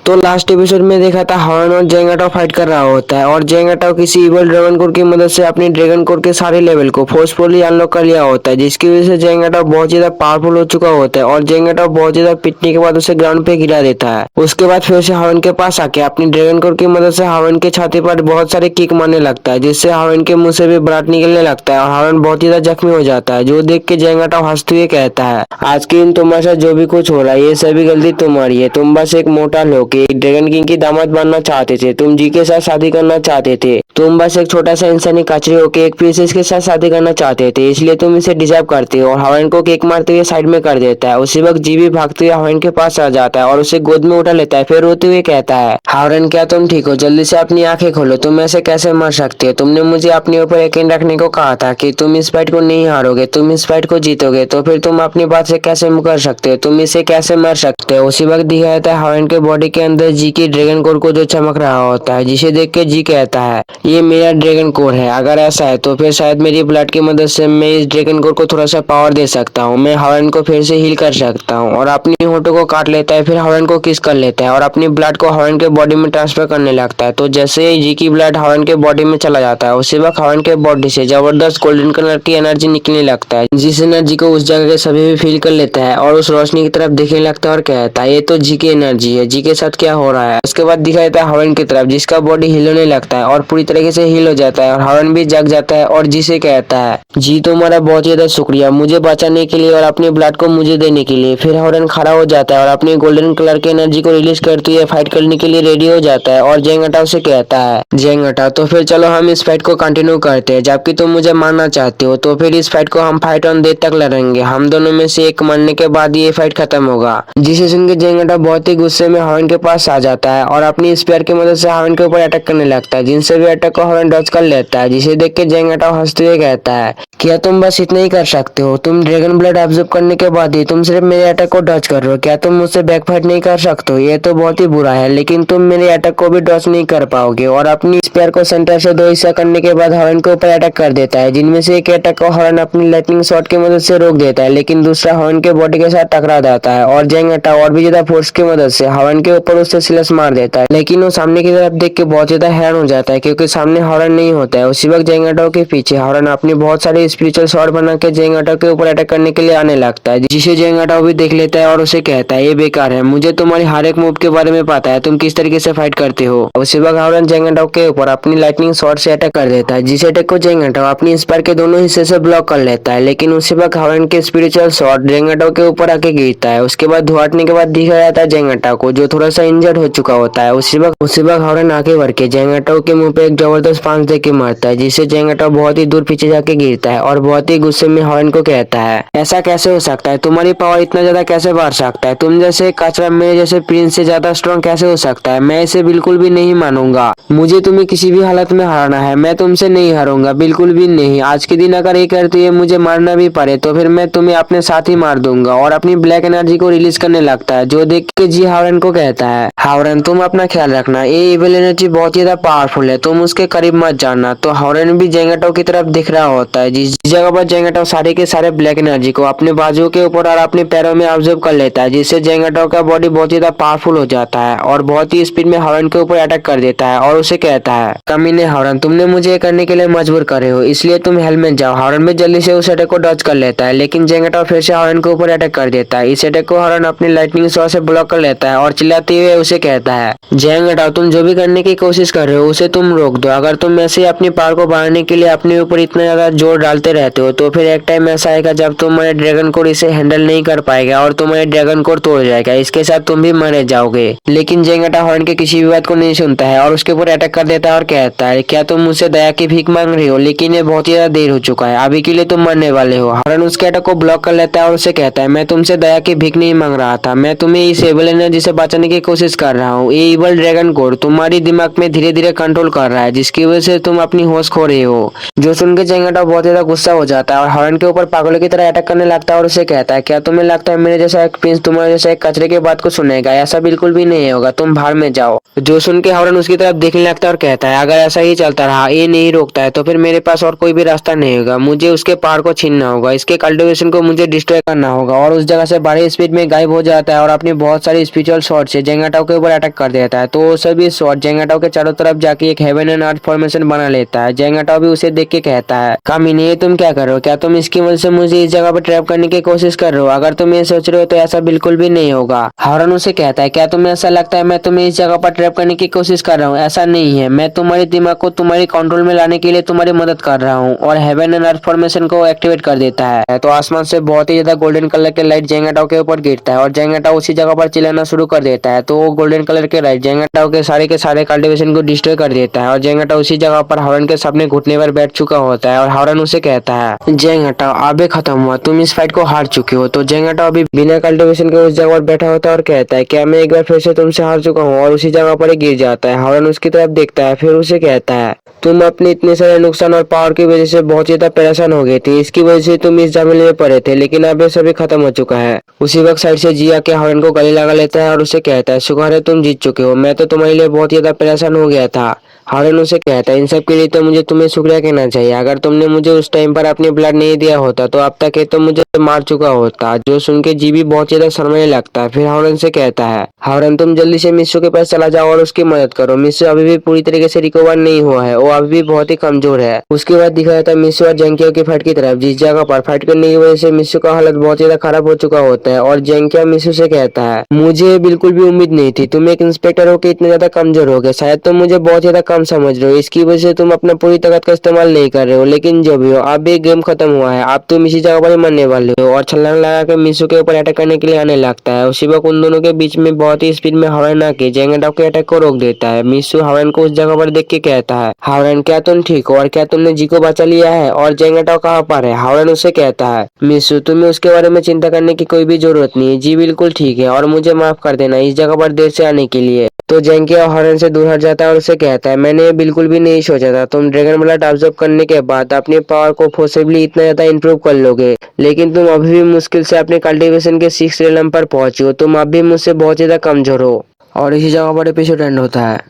तो last episode में देखा था हॉर्न और जेंगाटाओ फाइट कर रहा होता है और जेंगाटाओ किसी इवल ड्रैगन कोर की मदद से अपनी ड्रैगन कोर के सारे लेवल को फोर्सफुली अनलॉक कर लिया होता है, जिसकी वजह से जेंगाटाओ बहुत ज्यादा पावरफुल हो चुका होता है और जेंगाटाओ बहुत ज्यादा पिटने के बाद उसे ग्राउंड पे गिरा देता है। उसके बाद फिर से हॉर्न के पास आके अपनी ड्रैगन कोर की मदद से हॉर्न के छाती पर बहुत सारे किक मारने लगता है, जिससे हॉर्न के मुंह से भी ब्लड निकलने लगता है और हॉर्न बहुत ज्यादा जख्मी हो जाता है, जो देख के जेंगाटाओ हंसते हुए कहता है, आज के दिन तुम्हारे साथ जो भी कुछ हो रहा है ये सभी गलती तुम्हारी है। तुम बस एक मोटा लोग एक ड्रैगन किंग की दामाद बनना चाहते थे, तुम जी के साथ शादी करना चाहते थे, तुम बस एक छोटा सा इंसानी कचरे होके एक प्रिंसेस के साथ शादी करना चाहते थे, इसलिए तुम इसे डिजर्व करते हो। और हॉर्न को किक मारते हुए साइड में कर देता है। उसी वक्त जी भी भागते हुए हॉर्न के पास आ जाता है और उसे गोद में उठा लेता है, फिर रोते हुए कहता है, हॉर्न क्या तुम ठीक हो? जल्दी से अपनी आंखें खोलो, तुम ऐसे कैसे मर सकते हो? तुमने मुझे अपने ऊपर यकीन रखने को कहा था कि तुम इस फाइट को नहीं हारोगे, तुम इस फाइट को जीतोगे, तो फिर तुम अपनी बात से कैसे मुकर सकते हो? तुम इसे कैसे मर सकते हो? उसी वक्त दिखाया जाता है हॉर्न के बॉडी के अंदर जी की ड्रैगन कोर को जो चमक रहा होता है, जिसे देख के जी कहता है, ये मेरा ड्रैगन कोर है। अगर ऐसा है तो फिर शायद मेरी ब्लड की मदद से मैं इस ड्रैगन कोर को थोड़ा सा पावर दे सकता हूँ, मैं हॉर्न को फिर से हील कर सकता हूँ। और अपनी होठों को काट लेता है, फिर हॉर्न को किस कर लेता है और अपनी ब्लड को हॉर्न के बॉडी में ट्रांसफर करने लगता है। तो जैसे ही जी की ब्लड हॉर्न के बॉडी में चला जाता है, उसी वक्त हॉर्न के बॉडी से जबरदस्त गोल्डन कलर की एनर्जी निकलने लगता है, जिस एनर्जी को उस जगह के सभी भी फील कर लेता है और उस रोशनी की तरफ देखने लगता है और कहता है, ये तो जी की एनर्जी है, जी के साथ क्या हो रहा है? उसके बाद दिखाई देता है हॉर्न की तरफ, जिसका बॉडी हिलने लगता है और पूरी तरीके से हिल हो जाता है और हॉर्न भी जग जाता है और जी से कहता है, जी तुम्हारा बहुत ज्यादा शुक्रिया मुझे बचाने के लिए और अपने ब्लड को मुझे देने के लिए। फिर हॉर्न खड़ा हो जाता है और अपनी गोल्डन कलर की एनर्जी को रिलीज करते हुए फाइट करने के लिए रेडी हो जाता है और जेंगाटाओ से कहता है, जेंगाटाओ तो फिर चलो हम इस फाइट को कंटिन्यू करते हैं, जबकि तुम मुझे मारना चाहते हो तो फिर इस फाइट को हम फाइट ऑन डेथ तक लड़ेंगे, हम दोनों में से एक मरने के बाद ये फाइट खत्म होगा। जिसे सुन के जेंगाटाओ बहुत ही गुस्से में हॉर्न के पास आ जाता है और अपनी स्पीयर की मदद से हॉर्न के ऊपर अटैक करने लगता है, जिनसे भी अटैक को हॉर्न डॉज कर लेता है। जिसे देख के जेंगाटाओ हंसते हुए कहता है, क्या तुम बस इतना ही कर सकते हो? तुम ड्रैगन ब्लड ऑब्जर्व करने के बाद ही तुम सिर्फ मेरे अटैक को डॉज कर रहे हो, क्या तुम मुझसे बैकफाइट नहीं कर सकते हो? ये तो बहुत ही बुरा है, लेकिन तुम मेरे अटैक को भी डॉज नहीं कर पाओगे। और अपनी स्पीयर को सेंटर से दो हिस्सा करने के बाद हॉर्न के ऊपर अटैक कर देता है, जिनमें से एक अटैक को हॉर्न अपनी लाइटनिंग शॉट की मदद से रोक देता है, लेकिन दूसरा हॉर्न के बॉडी के साथ टकरा जाता है और जेंगाटाओ और भी ज्यादा फोर्स की मदद से हॉर्न के ऊपर उससे स्लैश मार देता है। लेकिन वो सामने की तरफ देख के बहुत ज्यादा हैरान हो जाता है, क्योंकि सामने हॉर्न नहीं होता है। उसी वक्त जेंगाटाओ के पीछे हॉर्न अपनी बहुत सारे स्पिरिचुअल शॉट बना के जेंगाटाओ के ऊपर अटैक करने के लिए आने लगता है, जिसे जेंगाटाओ भी देख लेता है और उसे कहता है, ये बेकार है, मुझे तुम्हारी हर एक मूव के बारे में पता है, तुम किस तरीके से फाइट करते हो। उसी वक्त हॉर्न जेंगाटाओ के ऊपर अपनी लाइटनिंग शॉट से अटैक कर देता है, जिस अटैक को जेंगाटाओ अपनी स्पीयर के दोनों हिस्से से ब्लॉक कर लेता है। लेकिन उसी वक्त हॉर्न के स्पिरिचुअल शॉट जेंगाटाओ के ऊपर आके गिरता है। उसके बाद धुआटने के बाद दिखा जाता है जेंगाटाओ को, जो थोड़ा सा इंजर्ड हो चुका होता है। उसी वक्त हॉर्न आगे बढ़ के जेंगाटाओ के मुंह पे एक जबरदस्त पांच दे के मारता है, जिससे जेंगाटाओ बहुत ही दूर पीछे जाके गिरता है और बहुत ही गुस्से में हॉर्न को कहता है, ऐसा कैसे हो सकता है? तुम्हारी पावर इतना ज्यादा कैसे बढ़ सकता है? तुम जैसे कचरा मेरे जैसे प्रिंस से ज्यादा स्ट्रॉन्ग कैसे हो सकता है? मैं इसे बिल्कुल भी नहीं मानूंगा, मुझे तुम्हें किसी भी हालत में हराना है, मैं तुमसे नहीं हारूंगा, बिल्कुल भी नहीं। आज के दिन अगर एक करते हुए मुझे मारना भी पड़े तो फिर मैं तुम्हें अपने साथ ही मार दूंगा। और अपनी ब्लैक एनर्जी को रिलीज करने लगता है, जो देख के जी हॉर्न को कहता है, हॉर्न तुम अपना ख्याल रखना, ये इविल एनर्जी बहुत ज्यादा पावरफुल है, तुम उसके करीब मत जाना। तो हॉर्न भी जेंगाटाओ की तरफ दिख रहा होता है, जिस जगह पर जेंगाटाओ सारे के सारे ब्लैक एनर्जी को अपने बाजुओं के ऊपर और अपने पैरों में ऑब्जर्व कर लेता है, जिससे जेंगाटाओ का बॉडी बहुत ज्यादा पावरफुल हो जाता है और बहुत ही स्पीड में हॉर्न के ऊपर अटैक कर देता है और उसे कहता है, कमीने हॉर्न तुमने मुझे ये करने के लिए मजबूर करे हो, इसलिए तुम हेल में जाओ। हॉर्न भी जल्दी से उस अटैक को डॉज कर लेता है, लेकिन जेंगाटाओ फिर से हॉर्न के ऊपर अटैक कर देता है। इस अटैक को हॉर्न अपनी लाइटनिंग शॉट से ब्लॉक कर लेता है और चिल्लाते हुए उसे कहता है, जेंगाटाओ तुम जो भी करने की कोशिश कर रहे हो उसे तुम रोक दो। अगर तुम ऐसे ही अपनी पावर को बढ़ाने के लिए अपने ऊपर इतना ज्यादा जोर डालते रहते हो तो फिर एक टाइम ऐसा आएगा जब तुम्हारे ड्रैगन कोर इसे हैंडल नहीं कर पाएगा और तुम्हारे ड्रैगन कोर तोड़ जाएगा, इसके साथ तुम भी मारे जाओगे। लेकिन जेंगाटाओ हॉर्न के किसी भी बात को नहीं सुनता है और उसके ऊपर अटैक कर देता है और कहता है, क्या तुम मुझसे दया की भीख मांग रही हो? लेकिन ये बहुत ज्यादा देर हो चुका है, अभी के लिए तुम मरने वाले हो। हॉर्न उसके अटैक को ब्लॉक कर लेता है और उसे कहता है, मैं तुमसे दया की भीख नहीं मांग रहा था, मैं तुम्हें इस एविल एनर्जी से बचाने की कोशिश कर रहा हूँ। ये इवल ड्रैगन कोर तुम्हारी दिमाग में धीरे धीरे कंट्रोल कर रहा है जिसकी वजह से तुम अपनी होश खो रहे हो। जो सुन के जेंगाटाओ बहुत ज्यादा गुस्सा हो जाता है और हॉर्न के ऊपर पागलों की तरह अटैक करने लगता है और उसे कहता है, क्या तुम्हें लगता है मेरे जैसा एक प्रिंस तुम्हारे जैसा एक कचरे की बात को सुनेगा? ऐसा बिल्कुल भी नहीं होगा, तुम बाहर में जाओ। जो सुन के हॉर्न उसकी तरफ देखने लगता है और कहता है, अगर ऐसा ही चलता रहा, ये नहीं रोकता है, तो फिर मेरे पास और कोई भी रास्ता नहीं होगा। मुझे उसके पहाड़ को छीनना होगा, इसके कल्टीवेशन को मुझे डिस्ट्रॉय करना होगा। और उस जगह से बड़ी स्पीड में गायब हो जाता है और अपनी बहुत सारी स्पिरिचुअल शॉट से जेंगाटाओ के ऊपर अटैक कर देता है। तो वो सभी शॉट जेंगाटाओ के चारों तरफ जाके एक हेवन एंड अर्थ फॉर्मेशन बना लेता है। जेंगाटाओ भी उसे देख के कहता है, कामिनी ये तुम क्या कर रहे हो? क्या तुम इसकी वजह से मुझे इस जगह पर ट्रैप करने की कोशिश कर रहे हो? अगर तुम ये सोच रहे हो तो ऐसा बिल्कुल भी नहीं होगा। हॉर्न उसे कहता है, क्या तुम्हें ऐसा लगता है मैं तुम्हें इस जगह पर ट्रैप करने की कोशिश कर रहा हूँ? ऐसा नहीं है, मैं तुम्हारे दिमाग को तुम्हारी कंट्रोल में लाने के लिए तुम्हारी मदद कर रहा हूँ। और हेवन एंड अर्थ फॉर्मेशन को एक्टिवेट कर देता है। तो आसमान से बहुत ही ज्यादा गोल्डन कलर के लाइट जेंगाटाओ के ऊपर गिरता है और जेंगाटाओ उसी जगह पर चिल्लाना शुरू कर देता है। तो वो गोल्डन कलर के लाइट जेंगाटाओ के सारे कल्टीवेशन को डिस्ट्रॉय कर देता है और जेंगाटाओ उसी जगह पर हॉर्न के सामने घुटने पर बैठ चुका होता है। और हॉर्न उसे कहता है, जेंगाटाओ अबे खत्म हुआ, तुम इस फाइट को हार चुके हो। तो जेंगाटाओ अभी बिना कल्टीवेशन के उस जगह पर बैठा होता है और कहता है, क्या मैं एक बार फिर से तुमसे हार चुका हूँ? और उसी जगह पर ही गिर जाता है। हॉर्न उसकी तरफ देखता है, फिर उसे कहता है, तुम अपने इतने सारे नुकसान और पावर की वजह से बहुत ज्यादा परेशान हो गए थे, इसकी वजह से तुम इस झमेले में पड़े थे, लेकिन अब ये सभी खत्म हो चुका है। उसी वक्त साइड से जिया के हॉर्न को गले लगा लेता है और उसे कहता है, शुक्र है तुम जीत चुके हो, मैं तो तुम्हारे लिए बहुत ज्यादा परेशान हो गया था। हॉर्न उसे कहता है, इन सब के लिए तो मुझे तुम्हें शुक्रिया कहना चाहिए। अगर तुमने मुझे उस टाइम पर अपनी ब्लड नहीं दिया होता तो अब तक ये तो मुझे मार चुका होता। जो सुन के जी भी बहुत ज्यादा शर्माने लगता है। फिर हॉर्न से कहता है, हॉर्न तुम जल्दी से मिस्सू के पास चला जाओ और उसकी मदद करो। मिस्सू अभी भी पूरी तरीके से रिकवर नहीं हुआ है, वो अभी भी बहुत ही कमजोर है। उसके बाद दिखाया था मिस्सू और जेंकिया की फाइट की तरफ, जिस जगह पर फाइट करने की वजह से मिस्सू का हालत बहुत ज्यादा खराब हो चुका होता है। और जेंकिया मिस्सू से कहता है, मुझे बिल्कुल भी उम्मीद नहीं थी, तुम एक इंस्पेक्टर हो के इतने ज्यादा कमजोर हो गए। शायद तुम मुझे बहुत ज्यादा कम समझ रहे हो, इसकी वजह से तुम अपना पूरी ताकत का इस्तेमाल नहीं कर रहे हो। लेकिन जो भी हो, अब ये गेम खत्म हुआ है, अब तुम इसी जगह पर ही मरने वाले हो। और छलांग लगा के मिस्सू के ऊपर अटैक करने के लिए आने लगता है। उसी वक्त उन दोनों के बीच में बहुत ही स्पीड में हॉर्न आके जेंगाटाओ के अटैक को रोक देता है। मिस्सू हॉर्न को उस जगह पर देख के कहता है, हॉर्न क्या तुम ठीक हो? और क्या तुमने जी को बचा लिया है? और जेंगाटाओ कहाँ पर है? हॉर्न उसे कहता है, मिस्सू तुम्हें उसके बारे में चिंता करने की कोई भी जरूरत नहीं है, जी बिल्कुल ठीक है और मुझे माफ कर देना इस जगह पर देर से आने के लिए। तो जेंकिया हॉर्न से दूर हट जाता है और उसे कहता है, मैंने बिल्कुल भी नहीं सोचा था तुम ड्रैगन ब्लड ऑब्जर्व करने के बाद अपने पावर को फोर्सिबली इतना ज्यादा इंप्रूव कर लोगे। लेकिन तुम अभी भी मुश्किल से अपने कल्टीवेशन के 6th realm पर पहुंचे हो, तुम अभी मुझसे बहुत ज्यादा कमजोर हो। और इसी जगह पर एपिसोड एंड होता है।